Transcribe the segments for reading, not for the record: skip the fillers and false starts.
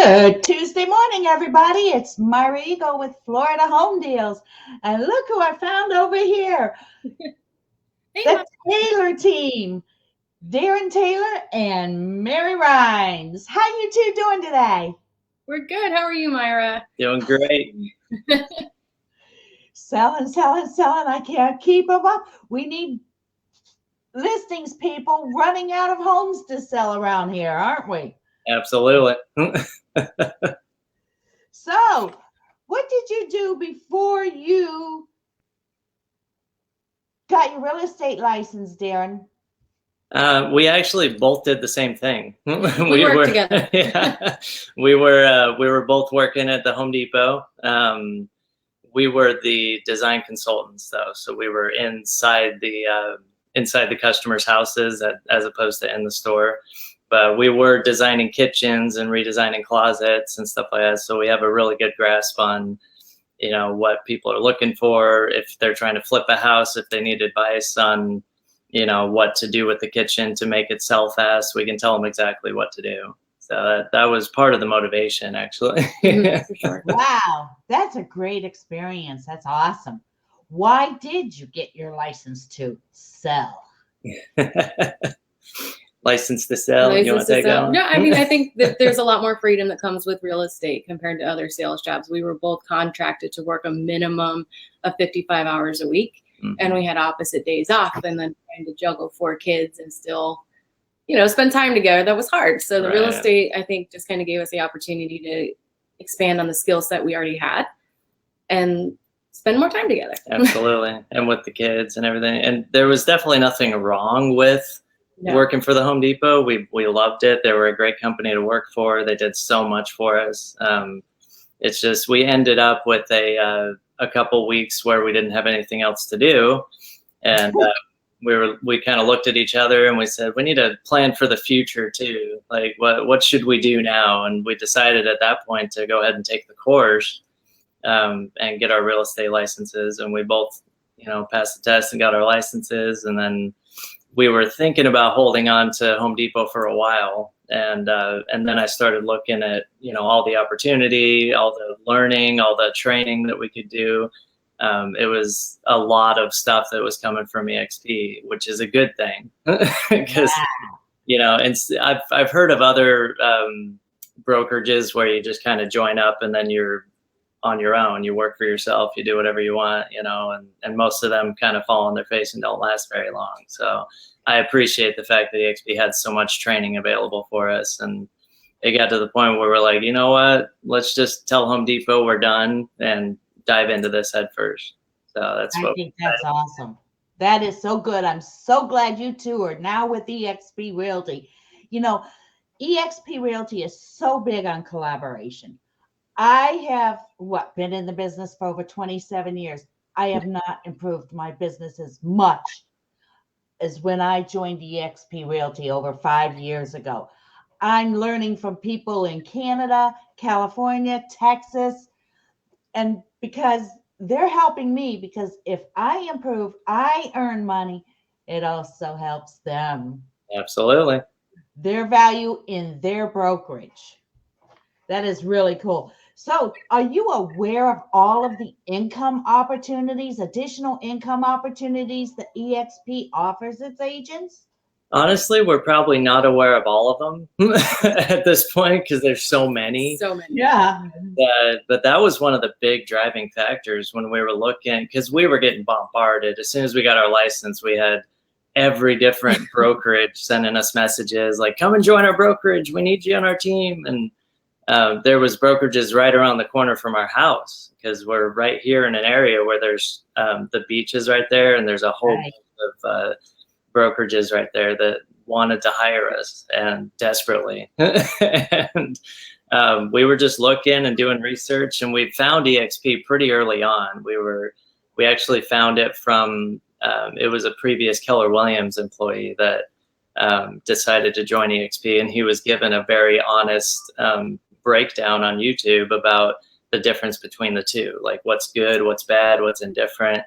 Good Tuesday morning, everybody. It's Myra with Florida Home Deals. And look who I found over here. The Taylor team. Darren Taylor and Mary Rhines. How you two doing today? We're good. How are you, Myra? Doing great. Selling. I can't keep them up. We need listings, people, running out of homes to sell around here, aren't we? Absolutely. So, what did you do before you got your real estate license, Darren? We actually both did the same thing. we worked together. Yeah, we were both working at the Home Depot. We were the design consultants, though, so we were inside the customers' houses as opposed to in the store. But we were designing kitchens and redesigning closets and stuff like that. So we have a really good grasp on, what people are looking for, if they're trying to flip a house, if they need advice on, what to do with the kitchen to make it sell fast. We can tell them exactly what to do. So that was part of the motivation, actually. For sure. Wow, that's a great experience. That's awesome. Why did you get your license to sell? License to sell. You want to take that one? No, I mean, I think that there's a lot more freedom that comes with real estate compared to other sales jobs. We were both contracted to work a minimum of 55 hours a week, and we had opposite days off, and then trying to juggle 4 kids and still, spend time together. That was hard. So the real estate, I think, just kind of gave us the opportunity to expand on the skill set we already had and spend more time together. Absolutely. And with the kids and everything. And there was definitely nothing wrong with working for the Home Depot. We loved it. They were a great company to work for. They did so much for us. It's just we ended up with a couple weeks where we didn't have anything else to do, and we kind of looked at each other and we said, we need to plan for the future too. Like what should we do now? And we decided at that point to go ahead and take the course and get our real estate licenses. And we both passed the test and got our licenses, and then we were thinking about holding on to Home Depot for a while. And then I started looking at, all the opportunity, all the learning, all the training that we could do. It was a lot of stuff that was coming from eXp, which is a good thing because, and I've heard of other brokerages where you just kind of join up and then you're on your own, you work for yourself, you do whatever you want, and most of them kind of fall on their face and don't last very long. So I appreciate the fact that eXp had so much training available for us. And it got to the point where we're like, you know what, let's just tell Home Depot we're done and dive into this head first. So I think that's awesome. That is so good. I'm so glad you two are now with eXp Realty. eXp Realty is so big on collaboration. I have been in the business for over 27 years. I have not improved my business as much as when I joined eXp Realty over 5 years ago. I'm learning from people in Canada, California, Texas, and because they're helping me, because if I improve, I earn money. It also helps them. Absolutely. Their value in their brokerage. That is really cool. So are you aware of all of the income opportunities, additional income opportunities that eXp offers its agents? Honestly, we're probably not aware of all of them at this point because there's so many. Yeah. But that was one of the big driving factors when we were looking, because we were getting bombarded. As soon as we got our license, we had every different brokerage sending us messages like, come and join our brokerage. We need you on our team. And there was brokerages right around the corner from our house because we're right here in an area where there's the beach is right there, and there's a whole bunch of brokerages right there that wanted to hire us and desperately. And we were just looking and doing research, and we found eXp pretty early on. We actually found it from it was a previous Keller Williams employee that decided to join eXp, and he was given a very honest breakdown on YouTube about the difference between the two, like what's good, what's bad, what's indifferent.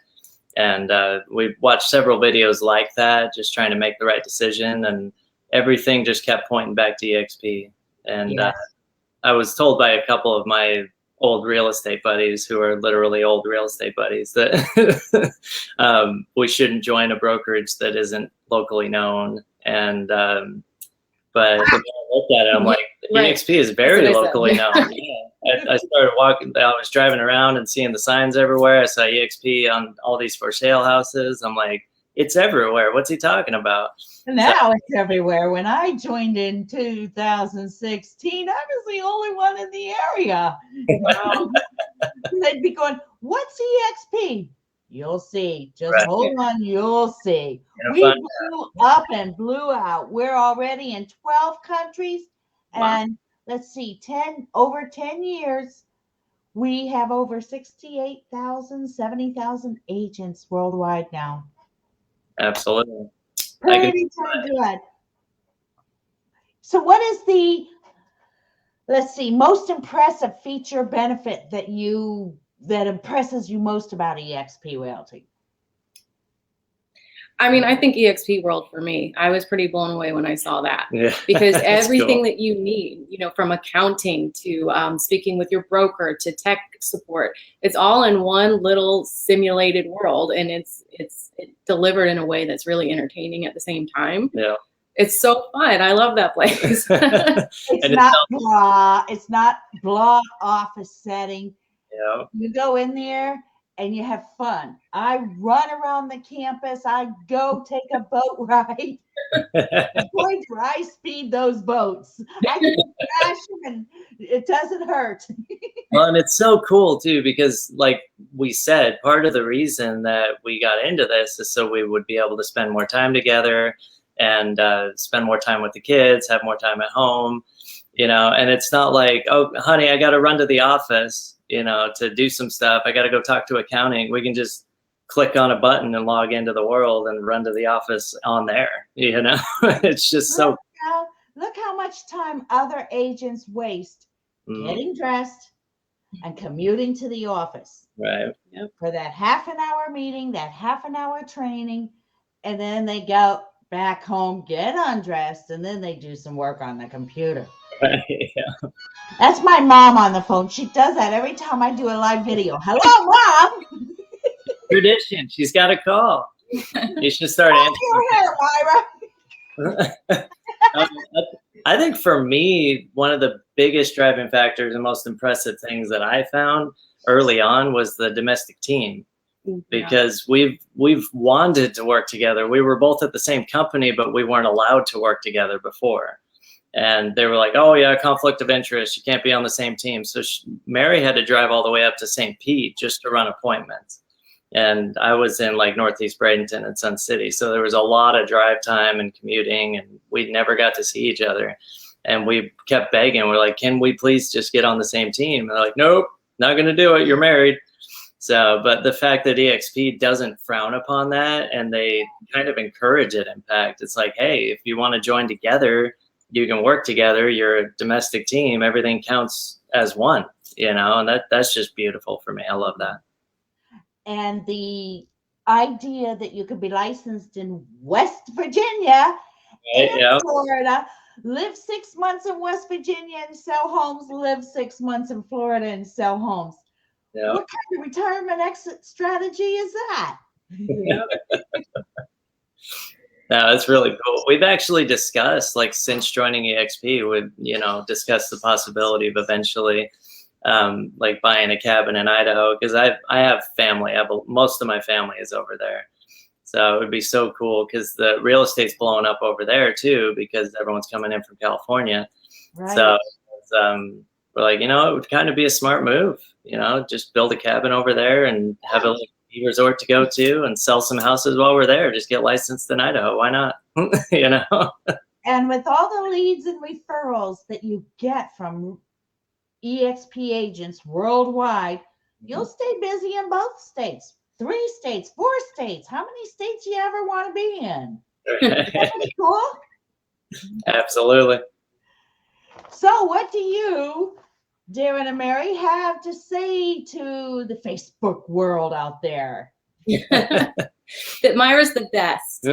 And we watched several videos like that, just trying to make the right decision, and everything just kept pointing back to eXp. And I was told by a couple of my old real estate buddies who are literally old real estate buddies that we shouldn't join a brokerage that isn't locally known. And but the more I looked at it, I'm like, Right. eXp is very locally known. Yeah. I started walking, I was driving around and seeing the signs everywhere. I saw eXp on all these for sale houses. I'm like, it's everywhere. What's he talking about? Now it's everywhere. When I joined in 2016, I was the only one in the area. They'd be going, "What's eXp?" You'll see. Just hold on, you'll see. We blew up and blew out. We're already in 12 countries. And let's see, over 10 years, we have over 68,000, 70,000 agents worldwide now. Absolutely. Pretty good. So what is the, let's see, most impressive feature benefit that impresses you most about eXp Realty? I mean, I think eXp World for me, I was pretty blown away when I saw that. Yeah, because everything that you need, from accounting to speaking with your broker to tech support, it's all in one little simulated world, and it's delivered in a way that's really entertaining at the same time. Yeah. It's so fun. I love that place. It's not blah office setting. Yeah. You go in there and you have fun. I run around the campus. I go take a boat ride. Boy, do I speed those boats. I can crash them and it doesn't hurt. Well, and it's so cool too, because like we said, part of the reason that we got into this is so we would be able to spend more time together and spend more time with the kids, have more time at home, and it's not like, oh, honey, I got to run to the office, to do some stuff. I got to go talk to accounting. We can just click on a button and log into the world and run to the office on there. It's just so. Look how much time other agents waste getting dressed and commuting to the office. Right. For that half an hour meeting, that half an hour training, and then they go back home, get undressed, and then they do some work on the computer. Right, yeah. That's my mom on the phone. She does that every time I do a live video. Hello, Mom. Tradition. She's got a call. You should start answering. Your hair, Myra. I think for me, one of the biggest driving factors and most impressive things that I found early on was the domestic team. Because we've wanted to work together. We were both at the same company, but we weren't allowed to work together before. And they were like, oh yeah, conflict of interest. You can't be on the same team. So Mary had to drive all the way up to St. Pete just to run appointments. And I was in like Northeast Bradenton and Sun City. So there was a lot of drive time and commuting, and we never got to see each other. And we kept begging. We're like, can we please just get on the same team? And they're like, nope, not going to do it. You're married. So, but the fact that eXp doesn't frown upon that, and they kind of encourage it, in fact, it's like, hey, if you want to join together, you can work together. You're a domestic team. Everything counts as one, and that's just beautiful for me. I love that. And the idea that you could be licensed in West Virginia and Florida, live 6 months in West Virginia and sell homes, live 6 months in Florida and sell homes. Yeah. What kind of retirement exit strategy is that? No, it's really cool. We've actually discussed, like, since joining eXp, we've, discussed the possibility of eventually, like, buying a cabin in Idaho, because I have family. Most of my family is over there. So it would be so cool, because the real estate's blowing up over there too, because everyone's coming in from California. Right. So we're like, it would kind of be a smart move, just build a cabin over there and have a ski resort to go to and sell some houses while we're there. Just get licensed in Idaho. Why not? And with all the leads and referrals that you get from eXp agents worldwide, you'll stay busy in both states, 3 states, 4 states. How many states do you ever want to be in? Isn't that cool? Absolutely. So what do you, Darren and Mary, have to say to the Facebook world out there? That Myra's the best.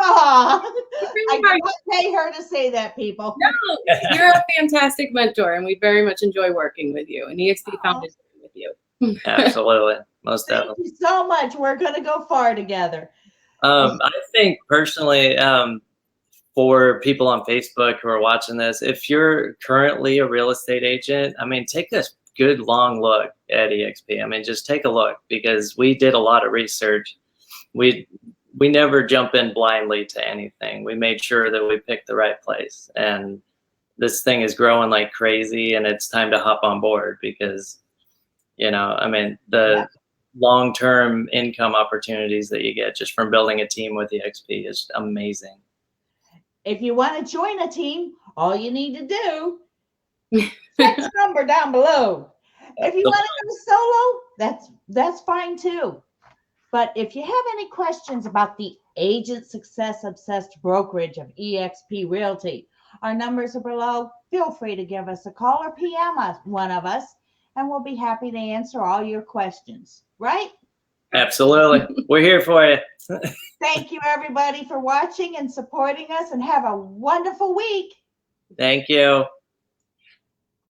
Aw, Really I hard. can't pay her to say that, people. No, you're a fantastic mentor, and we very much enjoy working with you. And eXp founded with you. Absolutely, most Thank definitely. you so much. We're going to go far together. I think personally, for people on Facebook who are watching this, if you're currently a real estate agent, I mean, take a good long look at eXp. I mean, just take a look, because we did a lot of research. We never jump in blindly to anything. We made sure that we picked the right place, and this thing is growing like crazy, and it's time to hop on board, because, you know, I mean, the long-term income opportunities that you get just from building a team with eXp is amazing. If you want to join a team, all you need to do, check the number down below. If you want to go solo, that's fine too. But if you have any questions about the agent success obsessed brokerage of eXp Realty, our numbers are below. Feel free to give us a call or PM us, one of us, and we'll be happy to answer all your questions. Right? Absolutely. We're here for you. Thank you, everybody, for watching and supporting us, and have a wonderful week. Thank you.